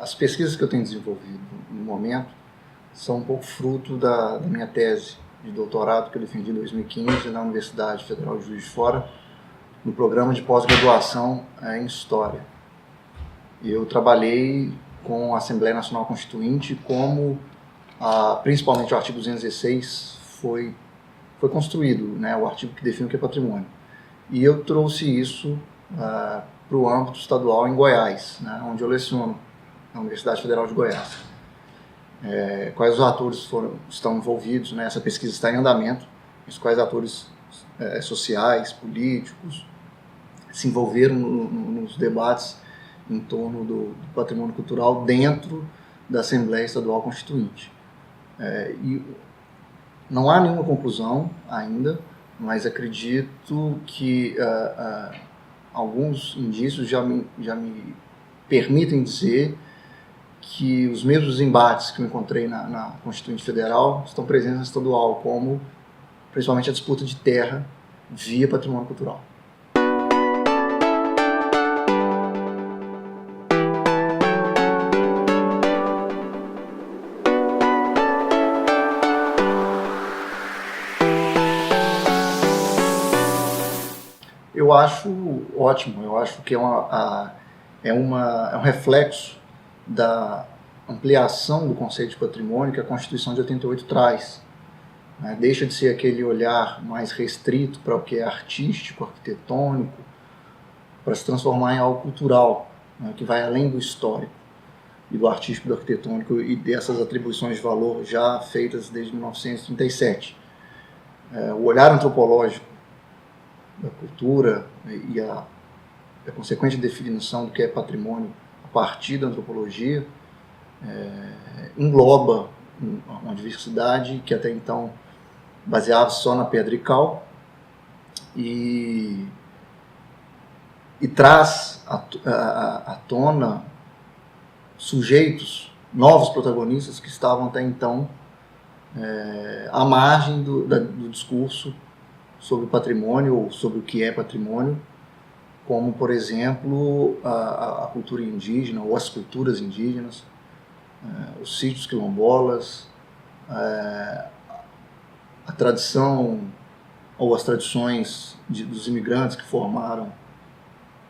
As pesquisas que eu tenho desenvolvido no momento são um pouco fruto da minha tese de doutorado que eu defendi em 2015 na Universidade Federal de Juiz de Fora, no programa de pós-graduação em História. Eu trabalhei com a Assembleia Nacional Constituinte como, principalmente o artigo 216 foi construído, né, o artigo que define o que é patrimônio. E eu trouxe isso para o âmbito estadual em Goiás, né, onde eu leciono, na Universidade Federal de Goiás. Quais os atores estão envolvidos, né? Essa pesquisa está em andamento, mas quais atores sociais, políticos se envolveram nos debates em torno do patrimônio cultural dentro da Assembleia Estadual Constituinte. E não há nenhuma conclusão ainda, mas acredito que alguns indícios já me permitem dizer que os mesmos embates que eu encontrei na Constituinte Federal estão presentes na estadual, como principalmente a disputa de terra via patrimônio cultural. Eu acho ótimo, eu acho que é um reflexo da ampliação do conceito de patrimônio que a Constituição de 88 traz. Deixa de ser aquele olhar mais restrito para o que é artístico, arquitetônico, para se transformar em algo cultural, né, que vai além do histórico e do artístico, do arquitetônico e dessas atribuições de valor já feitas desde 1937. O olhar antropológico da cultura e a consequente definição do que é patrimônio a partir da antropologia engloba uma diversidade que até então baseava-se só na pedra e cal e traz à tona sujeitos, novos protagonistas que estavam até então à margem do discurso sobre o patrimônio ou sobre o que é patrimônio, como, por exemplo, a cultura indígena ou as culturas indígenas, os sítios quilombolas, a tradição ou as tradições dos imigrantes que formaram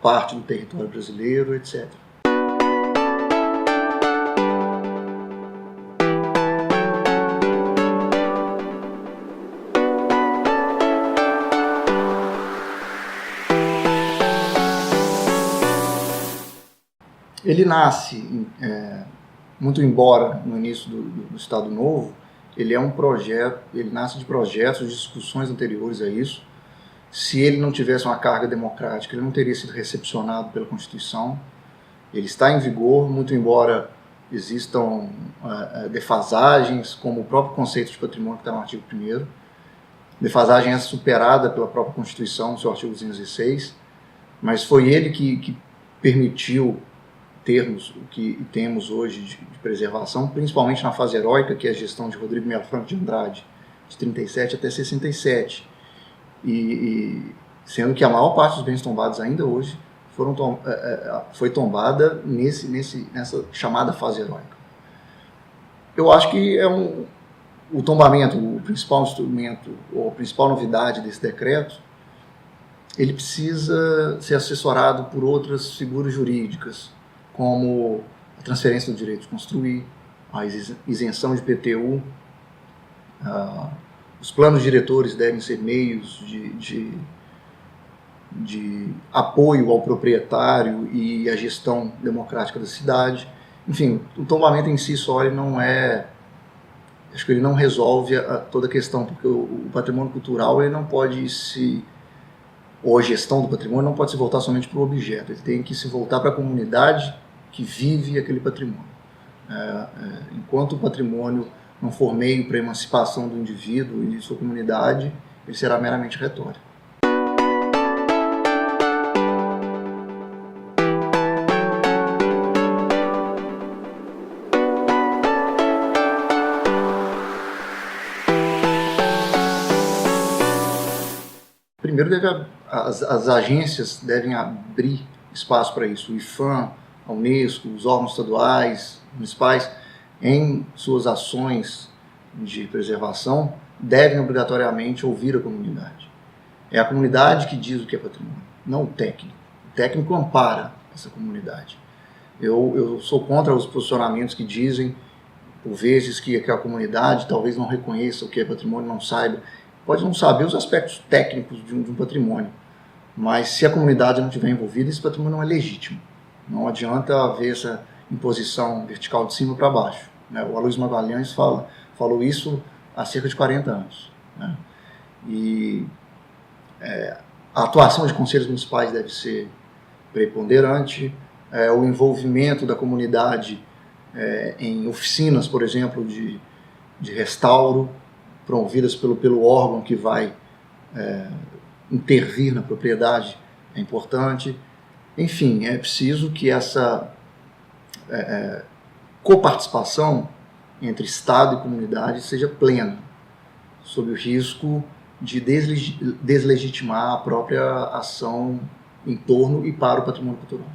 parte do território brasileiro, etc. Ele nasce, muito embora no início do Estado Novo, ele é um projeto, ele nasce de projetos, de discussões anteriores a isso. Se ele não tivesse uma carga democrática, ele não teria sido recepcionado pela Constituição. Ele está em vigor, muito embora existam defasagens, como o próprio conceito de patrimônio que está no artigo 1º. Defasagem é superada pela própria Constituição, no seu artigo 216, mas foi ele que permitiu termos o que temos hoje de preservação, principalmente na fase heróica, que é a gestão de Rodrigo Melo Franco de Andrade, de 37 até 67. E sendo que a maior parte dos bens tombados ainda hoje foi tombada nessa chamada fase heróica. Eu acho que o tombamento, o principal instrumento, ou a principal novidade desse decreto, ele precisa ser assessorado por outras figuras jurídicas, como a transferência do direito de construir, a isenção de IPTU, os planos diretores devem ser meios de apoio ao proprietário e à gestão democrática da cidade. Enfim, o tombamento em si só ele não acho que ele não resolve toda a questão, porque o patrimônio cultural ele não pode ou a gestão do patrimônio não pode se voltar somente para o objeto, ele tem que se voltar para a comunidade que vive aquele patrimônio. Enquanto o patrimônio não for meio para a emancipação do indivíduo e de sua comunidade, ele será meramente retórico. Primeiro, as agências devem abrir espaço para isso. O IPHAN, a Unesco, os órgãos estaduais, municipais, em suas ações de preservação, devem obrigatoriamente ouvir a comunidade. É a comunidade que diz o que é patrimônio, não o técnico. O técnico ampara essa comunidade. Eu sou contra os posicionamentos que dizem, por vezes, que a comunidade talvez não reconheça o que é patrimônio, não saiba. Pode não saber os aspectos técnicos de um patrimônio, mas se a comunidade não estiver envolvida, esse patrimônio não é legítimo. Não adianta haver essa imposição vertical de cima para baixo, né? O Aloysio Magalhães falou isso há cerca de 40 anos. Né? E a atuação de conselhos municipais deve ser preponderante, o envolvimento da comunidade em oficinas, por exemplo, de restauro, promovidas pelo órgão que vai intervir na propriedade, é importante. Enfim, é preciso que essa coparticipação entre Estado e comunidade seja plena, sob o risco de deslegitimar a própria ação em torno e para o patrimônio cultural.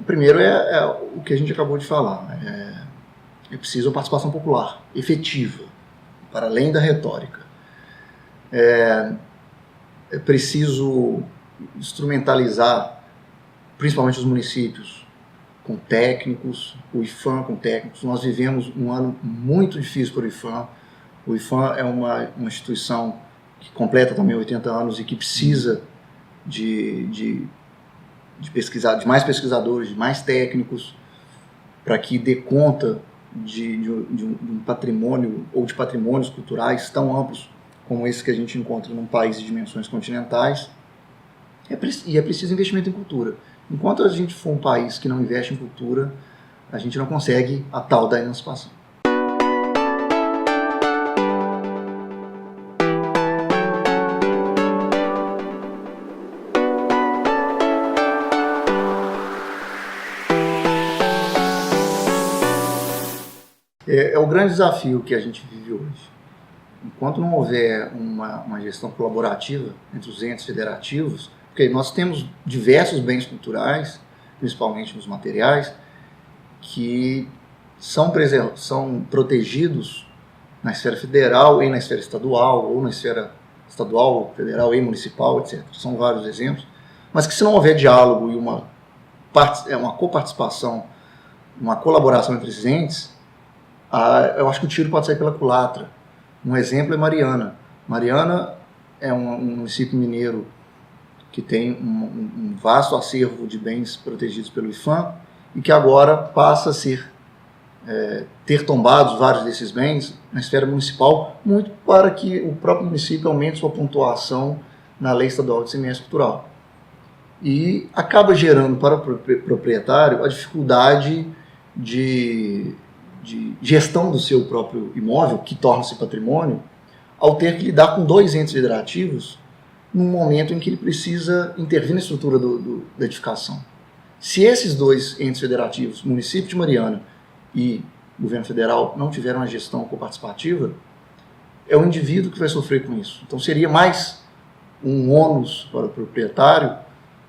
Primeiro é o que a gente acabou de falar, é preciso a participação popular, efetiva, para além da retórica. É preciso instrumentalizar, principalmente os municípios, com técnicos, o IPHAN com técnicos. Nós vivemos um ano muito difícil para o IPHAN. O IPHAN é uma instituição que completa também 80 anos e que precisa de mais pesquisadores, de mais técnicos, para que dê conta de um patrimônio ou de patrimônios culturais tão amplos como esse que a gente encontra num país de dimensões continentais. E é preciso investimento em cultura. Enquanto a gente for um país que não investe em cultura, a gente não consegue a tal da emancipação. É o grande desafio que a gente vive hoje. Enquanto não houver uma gestão colaborativa entre os entes federativos, porque nós temos diversos bens culturais, principalmente nos materiais, que são protegidos na esfera federal e na esfera estadual, ou na esfera estadual, federal e municipal, etc. São vários exemplos, mas que se não houver diálogo e uma coparticipação, uma colaboração entre esses entes, eu acho que o tiro pode sair pela culatra. Um exemplo é Mariana. Mariana é um município mineiro que tem um vasto acervo de bens protegidos pelo IPHAN e que agora passa a ter tombados vários desses bens na esfera municipal, muito para que o próprio município aumente sua pontuação na Lei Estadual de ICMS Cultural. E acaba gerando para o proprietário a dificuldade de gestão do seu próprio imóvel, que torna-se patrimônio, ao ter que lidar com dois entes federativos num momento em que ele precisa intervir na estrutura da edificação. Se esses dois entes federativos, município de Mariana e governo federal, não tiveram uma gestão coparticipativa, é o indivíduo que vai sofrer com isso. Então seria mais um ônus para o proprietário,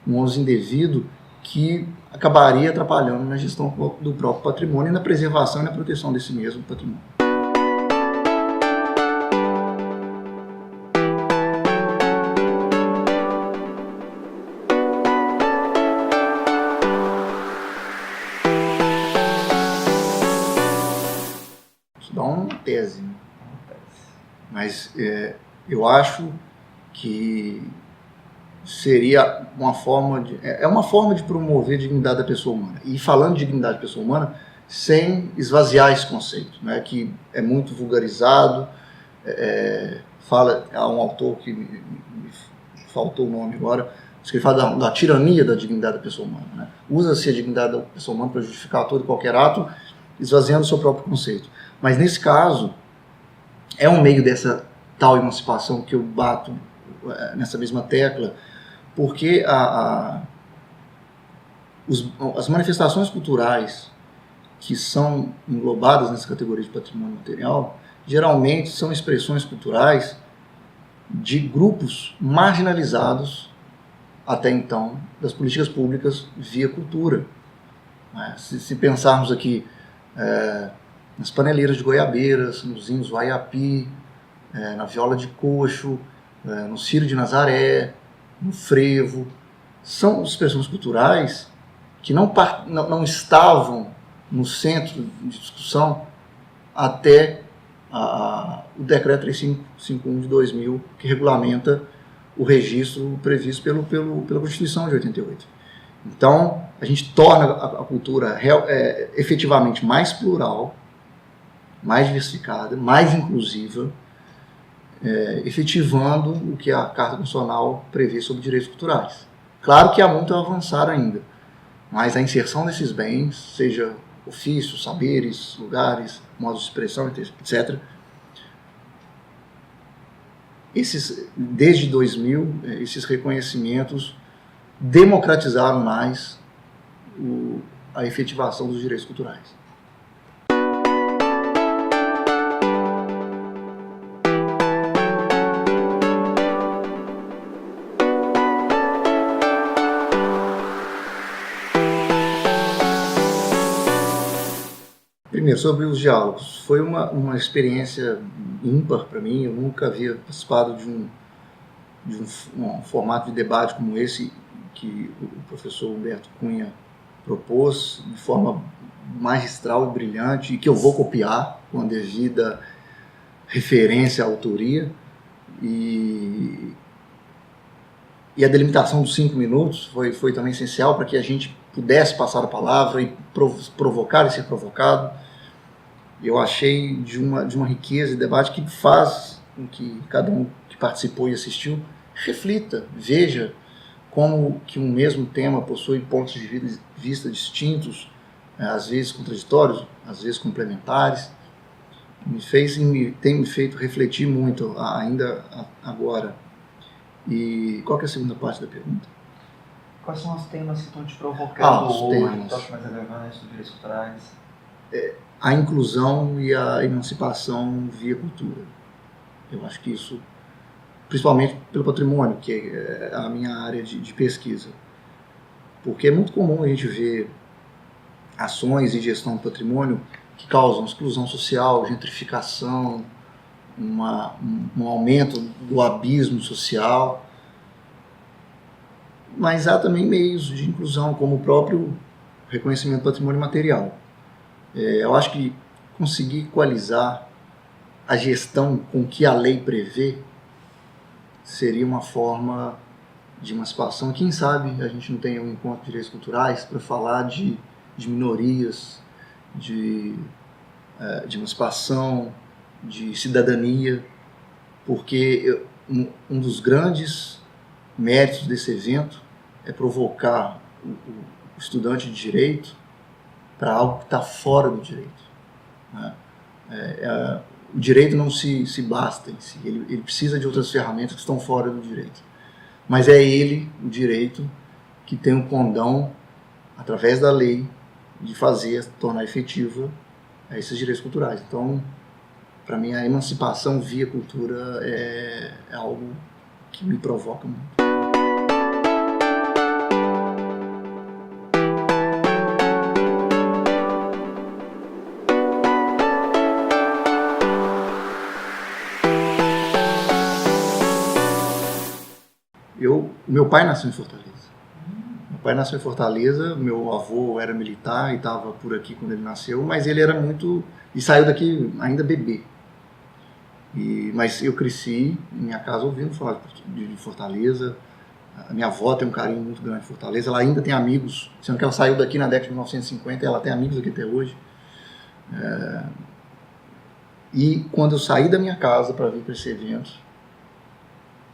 um ônus indevido, que acabaria atrapalhando na gestão do próprio patrimônio e na preservação e na proteção desse mesmo patrimônio. Isso dá uma tese, né? Mas eu acho que seria uma forma de promover a dignidade da pessoa humana. E falando de dignidade da pessoa humana, sem esvaziar esse conceito, né, que é muito vulgarizado. Há um autor que me faltou o nome agora, que fala da tirania da dignidade da pessoa humana. Né? Usa-se a dignidade da pessoa humana para justificar todo e qualquer ato, esvaziando o seu próprio conceito. Mas nesse caso, é um meio dessa tal emancipação que eu bato nessa mesma tecla, porque as manifestações culturais que são englobadas nessa categoria de patrimônio material, geralmente são expressões culturais de grupos marginalizados até então das políticas públicas via cultura. Se pensarmos aqui nas paneleiras de goiabeiras, nos hinos do Ayapi, na viola de coxo, no Círio de Nazaré, no frevo, são expressões culturais que não estavam no centro de discussão até o Decreto 3551 de 2000, que regulamenta o registro previsto pela Constituição de 88. Então, a gente torna a cultura efetivamente mais plural, mais diversificada, mais inclusiva, efetivando o que a Carta Constitucional prevê sobre direitos culturais. Claro que há muito a avançar ainda, mas a inserção desses bens, seja ofícios, saberes, lugares, modos de expressão, etc., desde 2000, esses reconhecimentos democratizaram mais a efetivação dos direitos culturais. Primeiro, sobre os diálogos, foi uma experiência ímpar para mim. Eu nunca havia participado de um formato de debate como esse que o professor Humberto Cunha propôs de forma magistral e brilhante, e que eu vou copiar com a devida referência à autoria. E a delimitação dos 5 minutos foi também essencial para que a gente pudesse passar a palavra e provocar e ser provocado. Eu achei de uma riqueza de debate que faz com que cada um que participou e assistiu reflita, veja como que um mesmo tema possui pontos de vista distintos, às vezes contraditórios, às vezes complementares. Tem me feito refletir muito ainda agora. E qual que é a segunda parte da pergunta? Quais são os temas que estão te provocando hoje, os tópicos mais relevantes dos direitos culturais? A inclusão e a emancipação via cultura. Eu acho que isso, principalmente pelo patrimônio, que é a minha área de pesquisa. Porque é muito comum a gente ver ações de gestão do patrimônio que causam exclusão social, gentrificação, um aumento do abismo social. Mas há também meios de inclusão, como o próprio reconhecimento do patrimônio material. Eu acho que conseguir equalizar a gestão com que a lei prevê seria uma forma de emancipação. Quem sabe a gente não tenha um encontro de direitos culturais para falar de minorias, de emancipação, de cidadania, porque um dos grandes méritos desse evento é provocar o estudante de direito para algo que está fora do direito. O direito não se basta em si, ele precisa de outras ferramentas que estão fora do direito. Mas é ele, o direito, que tem o condão, através da lei, de tornar efetiva esses direitos culturais. Então, para mim, a emancipação via cultura é algo que me provoca muito. Meu pai nasceu em Fortaleza. Meu pai nasceu em Fortaleza, meu avô era militar e estava por aqui quando ele nasceu, mas ele era muito... e saiu daqui ainda bebê. Mas eu cresci em minha casa ouvindo falar de Fortaleza. A minha avó tem um carinho muito grande de Fortaleza, ela ainda tem amigos, sendo que ela saiu daqui na década de 1950 e ela tem amigos aqui até hoje. E quando eu saí da minha casa para vir para esse evento,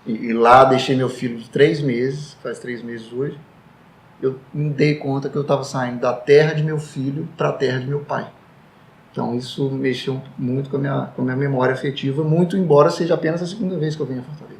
e lá deixei meu filho de 3 meses, faz 3 meses hoje, eu me dei conta que eu estava saindo da terra de meu filho para a terra de meu pai. Então isso mexeu muito com a minha memória afetiva, muito embora seja apenas a segunda vez que eu venho a Fortaleza.